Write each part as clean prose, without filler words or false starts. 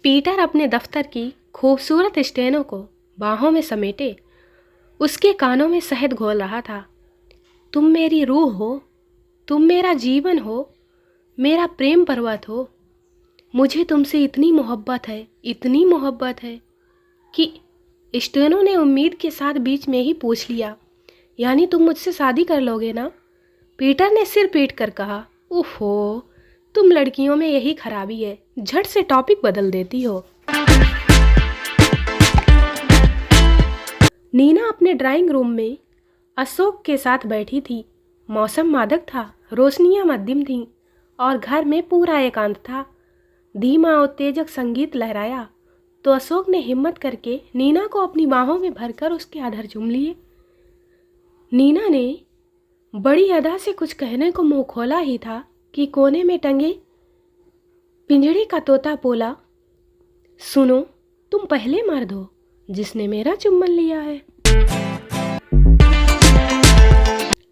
Peter अपने दफ्तर की खूबसूरत स्टेनो को बाहों में समेटे उसके कानों में शहद घोल रहा था। तुम मेरी रूह हो, तुम मेरा जीवन हो, मेरा प्रेम पर्वत हो। मुझे तुमसे इतनी मोहब्बत है, इतनी मोहब्बत है कि स्टेनो ने उम्मीद के साथ बीच में ही पूछ लिया, यानी तुम मुझसे शादी कर लोगे ना? पीटर ने सिर पीट कर कहा, उफ़ो, तुम लड़कियों में यही खराबी है, झट से टॉपिक बदल देती हो। नीना अपने ड्राइंग रूम में अशोक के साथ बैठी थी। मौसम मादक था, रोशनियां मध्यम थीं और घर में पूरा एकांत था। धीमा और उत्तेजक संगीत लहराया तो अशोक ने हिम्मत करके नीना को अपनी बाहों में भरकर उसके अधर चूम लिए। नीना ने बड़ी अदा से कुछ कहने को मुंह खोला ही था कि कोने में टंगे पिंजड़े का तोता बोला, सुनो, तुम पहले मर्द हो जिसने मेरा चुम्बन लिया है।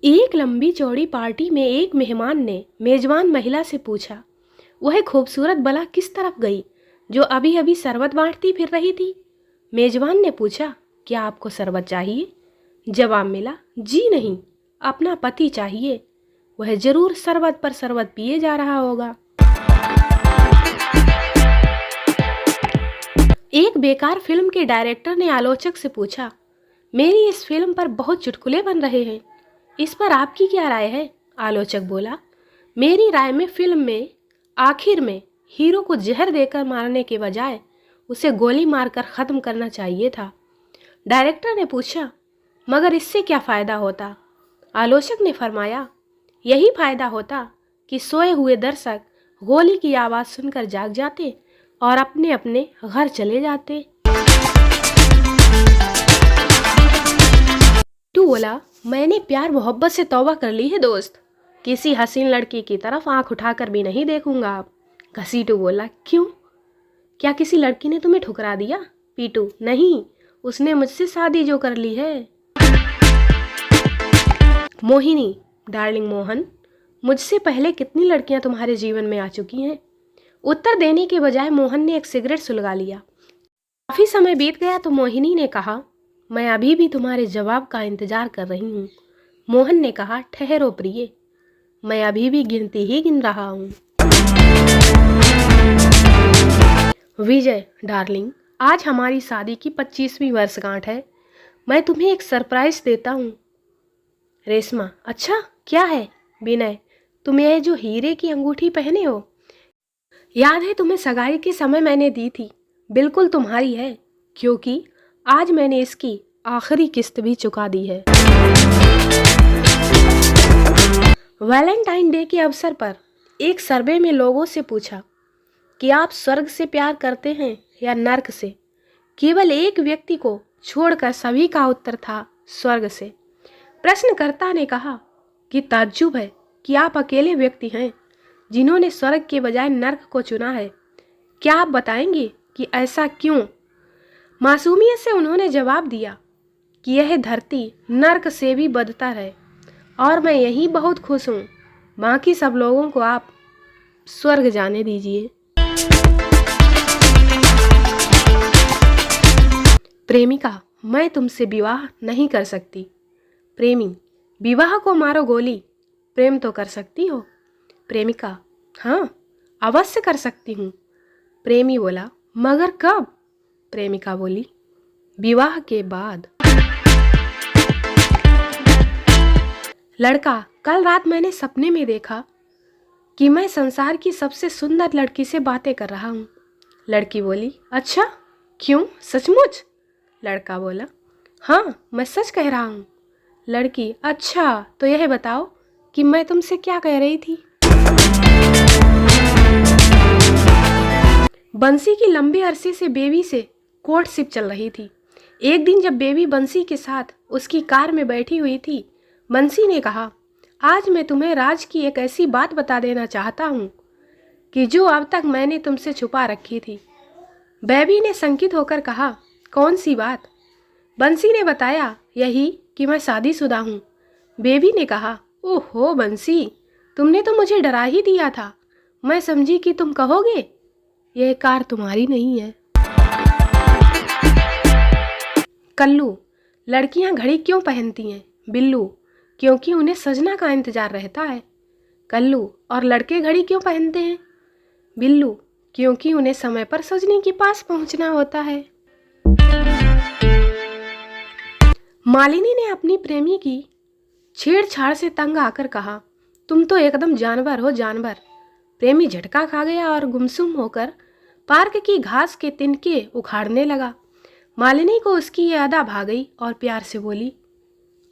एक लंबी चौड़ी पार्टी में एक मेहमान ने मेजबान महिला से पूछा, वह खूबसूरत बला किस तरफ गई जो अभी अभी शरबत बांटती फिर रही थी? मेजबान ने पूछा, क्या आपको शरबत चाहिए? जवाब मिला, जी नहीं, अपना पति चाहिए, वह जरूर शरबत पर शरबत पिए जा रहा होगा। एक बेकार फिल्म के डायरेक्टर ने आलोचक से पूछा, मेरी इस फिल्म पर बहुत चुटकुले बन रहे हैं, इस पर आपकी क्या राय है? आलोचक बोला, मेरी राय में फिल्म में आखिर में हीरो को जहर देकर मारने के बजाय उसे गोली मारकर ख़त्म करना चाहिए था। डायरेक्टर ने पूछा, मगर इससे क्या फ़ायदा होता? आलोचक ने फरमाया, यही फ़ायदा होता कि सोए हुए दर्शक गोली की आवाज़ सुनकर जाग जाते और अपने अपने घर चले जाते। तू बोला, मैंने प्यार मोहब्बत से तौबा कर ली है दोस्त, किसी हसीन लड़की की तरफ आंख उठाकर भी नहीं देखूंगा अब। घसीटू बोला, क्यों? क्या किसी लड़की ने तुम्हें ठुकरा दिया? पीटू, नहीं, उसने मुझसे शादी जो कर ली है। मोहिनी, डार्लिंग मोहन, मुझसे पहले कितनी लड़कियां तुम्हारे जीवन में आ चुकी हैं? उत्तर देने के बजाय मोहन ने एक सिगरेट सुलगा लिया। काफ़ी समय बीत गया तो मोहिनी ने कहा, मैं अभी भी तुम्हारे जवाब का इंतजार कर रही हूँ। मोहन ने कहा, ठहरो प्रिय, मैं अभी भी गिनती ही गिन रहा हूँ। विजय, डार्लिंग, आज हमारी शादी की 25वीं वर्षगांठ है, मैं तुम्हें एक सरप्राइज देता हूँ। रेशमा, अच्छा, क्या है? विनय, तुम यह जो हीरे की अंगूठी पहने हो, याद है तुम्हें सगाई के समय मैंने दी थी, बिल्कुल तुम्हारी है, क्योंकि आज मैंने इसकी आखिरी किस्त भी चुका दी है। वैलेंटाइन डे के अवसर पर एक सर्वे में लोगों से पूछा कि आप स्वर्ग से प्यार करते हैं या नर्क से? केवल एक व्यक्ति को छोड़कर सभी का उत्तर था स्वर्ग से। प्रश्नकर्ता ने कहा कि ताज्जुब है कि आप अकेले व्यक्ति हैं जिन्होंने स्वर्ग के बजाय नर्क को चुना है। क्या आप बताएंगे कि ऐसा क्यों? मासूमियत से उन्होंने जवाब दिया कि यह धरती नर्क से भी बदतर है और मैं यही बहुत खुश हूँ, बाकी सब लोगों को आप स्वर्ग जाने दीजिए। प्रेमिका, मैं तुमसे विवाह नहीं कर सकती। प्रेमी, विवाह को मारो गोली, प्रेम तो कर सकती हो। प्रेमिका, हाँ, अवश्य कर सकती हूँ। प्रेमी बोला, मगर कब? प्रेमिका बोली, विवाह के बाद। लड़का, कल रात मैंने सपने में देखा कि मैं संसार की सबसे सुंदर लड़की से बातें कर रहा हूँ। लड़की बोली, अच्छा, क्यों, सचमुच? लड़का बोला, हाँ, मैं सच कह रहा हूँ। लड़की, अच्छा, तो यह बताओ कि मैं तुमसे क्या कह रही थी? बंसी की लंबे अरसे से बेबी से कोर्टशिप चल रही थी। एक दिन जब बेबी बंसी के साथ उसकी कार में बैठी हुई थी, बंसी ने कहा, आज मैं तुम्हें राज की एक ऐसी बात बता देना चाहता हूँ कि जो अब तक मैंने तुमसे छुपा रखी थी। बेबी ने शंकित होकर कहा, कौन सी बात? बंसी ने बताया, यही कि मैं शादीशुदा हूँ। बेबी ने कहा, ओहो बंसी, तुमने तो मुझे डरा ही दिया था, मैं समझी कि तुम कहोगे यह कार तुम्हारी नहीं है। कल्लू, लड़कियां घड़ी क्यों पहनती हैं? बिल्लू, क्योंकि उन्हें सजना का इंतजार रहता है। कल्लू, और लड़के घड़ी क्यों पहनते हैं? बिल्लू, क्योंकि उन्हें समय पर सजनी के पास पहुंचना होता है। मालिनी ने अपनी प्रेमी की छेड़छाड़ से तंग आकर कहा, तुम तो एकदम जानवर हो, जानवर। प्रेमी झटका खा गया और गुमसुम होकर पार्क की घास के तिनके उखाड़ने लगा। मालिनी को उसकी ये अदा भा गई और प्यार से बोली,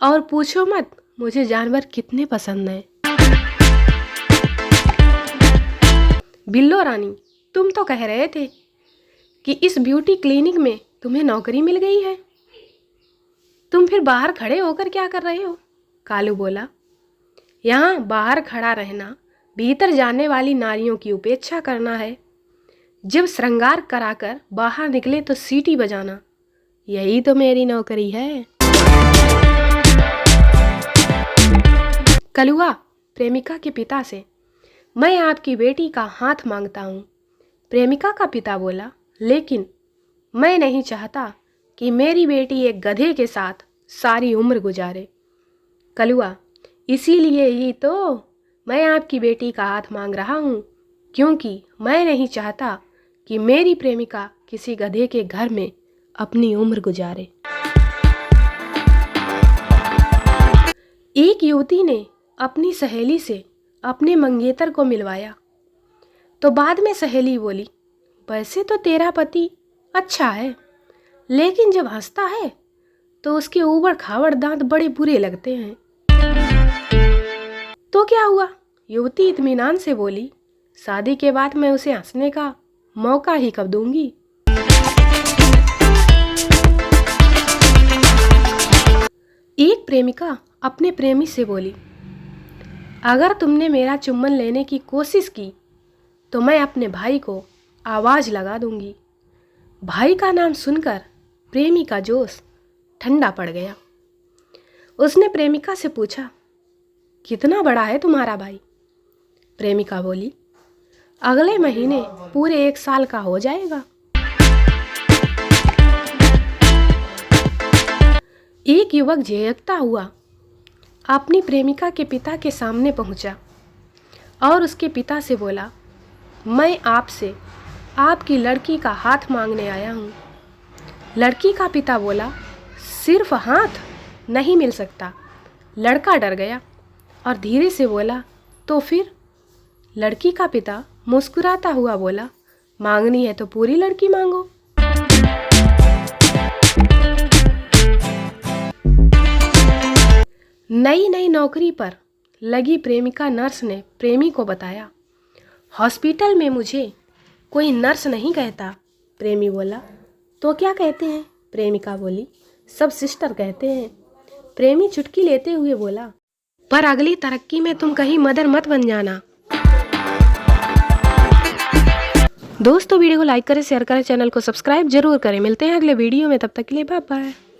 और पूछो मत, मुझे जानवर कितने पसंद हैं। बिल्लो रानी, तुम तो कह रहे थे कि इस ब्यूटी क्लिनिक में तुम्हें नौकरी मिल गई है, तुम फिर बाहर खड़े होकर क्या कर रहे हो? कालू बोला, यहाँ बाहर खड़ा रहना भीतर जाने वाली नारियों की उपेक्षा करना है। जब श्रृंगार कराकर बाहर निकले तो सीटी बजाना, यही तो मेरी नौकरी है। कलुआ प्रेमिका के पिता से, मैं आपकी बेटी का हाथ मांगता हूँ। प्रेमिका का पिता बोला, लेकिन मैं नहीं चाहता कि मेरी बेटी एक गधे के साथ सारी उम्र गुजारे। कलुआ, इसीलिए ही तो मैं आपकी बेटी का हाथ मांग रहा हूँ, क्योंकि मैं नहीं चाहता कि मेरी प्रेमिका किसी गधे के घर में अपनी उम्र गुजारे। एक युवती ने अपनी सहेली से अपने मंगेतर को मिलवाया तो बाद में सहेली बोली, वैसे तो तेरा पति अच्छा है, लेकिन जब हंसता है तो उसके ऊबड़ खाबड़ दांत बड़े बुरे लगते हैं। तो क्या हुआ? युवती इत्मीनान से बोली, शादी के बाद मैं उसे हंसने का मौका ही कब दूंगी। एक प्रेमिका अपने प्रेमी से बोली, अगर तुमने मेरा चुम्बन लेने की कोशिश की तो मैं अपने भाई को आवाज लगा दूंगी। भाई का नाम सुनकर प्रेमी का जोश ठंडा पड़ गया। उसने प्रेमिका से पूछा, कितना बड़ा है तुम्हारा भाई? प्रेमिका बोली, अगले महीने पूरे 1 साल का हो जाएगा। एक युवक झेझकता हुआ अपनी प्रेमिका के पिता के सामने पहुंचा और उसके पिता से बोला, मैं आपसे आपकी लड़की का हाथ मांगने आया हूँ। लड़की का पिता बोला, सिर्फ हाथ नहीं मिल सकता। लड़का डर गया और धीरे से बोला, तो फिर? लड़की का पिता मुस्कुराता हुआ बोला, मांगनी है तो पूरी लड़की मांगो। नई नई नौकरी पर लगी प्रेमिका नर्स ने प्रेमी को बताया, हॉस्पिटल में मुझे कोई नर्स नहीं कहता। प्रेमी बोला, तो क्या कहते हैं? प्रेमिका बोली, सब सिस्टर कहते हैं। प्रेमी चुटकी लेते हुए बोला, पर अगली तरक्की में तुम कहीं मदर मत बन जाना। दोस्तों वीडियो को लाइक करें, शेयर करें, चैनल को सब्सक्राइब जरूर करें। मिलते हैं अगले वीडियो में, तब तक के लिए बाय बाय।